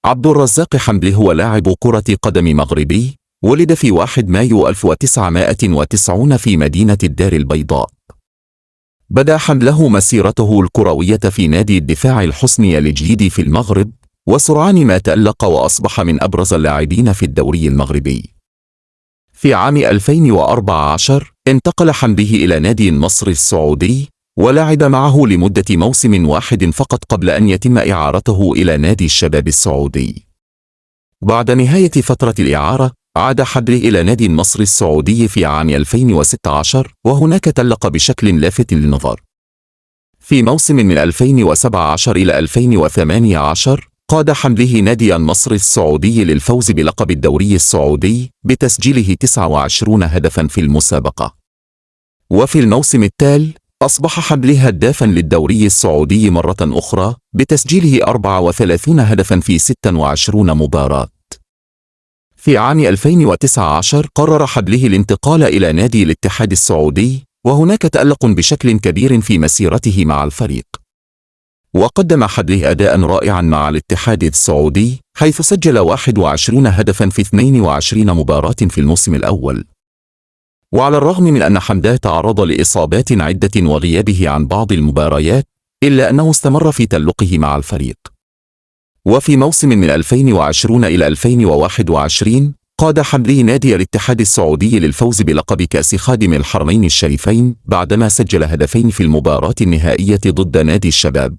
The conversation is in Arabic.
عبد الرزاق حمدي هو لاعب كرة قدم مغربي، ولد في 1 مايو 1990 في مدينة الدار البيضاء. بدأ حمله مسيرته الكروية في نادي الدفاع الحصني الجديد في المغرب، وسرعان ما تألق وأصبح من أبرز اللاعبين في الدوري المغربي. في عام 2014 انتقل حمدي إلى نادي النصر السعودي، ولعب معه لمدة موسم واحد فقط قبل أن يتم إعارته إلى نادي الشباب السعودي. بعد نهاية فترة الإعارة عاد حمدي إلى نادي النصر السعودي في عام 2016، وهناك تألق بشكل لافت للنظر. في موسم من 2017 إلى 2018 قاد حمدي نادي النصر السعودي للفوز بلقب الدوري السعودي بتسجيله 29 هدفا في المسابقة. وفي الموسم التالي أصبح حمدي هدافا للدوري السعودي مرة أخرى بتسجيله 34 هدفا في 26 مباراة. في عام 2019 قرر حمدي الانتقال إلى نادي الاتحاد السعودي، وهناك تألق بشكل كبير في مسيرته مع الفريق. وقدم حمدي أداء رائعا مع الاتحاد السعودي، حيث سجل 21 هدفا في 22 مباراة في الموسم الأول. وعلى الرغم من أن حمدي تعرض لإصابات عدة وغيابه عن بعض المباريات، إلا أنه استمر في تألقه مع الفريق. وفي موسم من 2020 إلى 2021 قاد حمدي نادي الاتحاد السعودي للفوز بلقب كأس خادم الحرمين الشريفين بعدما سجل هدفين في المباراة النهائية ضد نادي الشباب.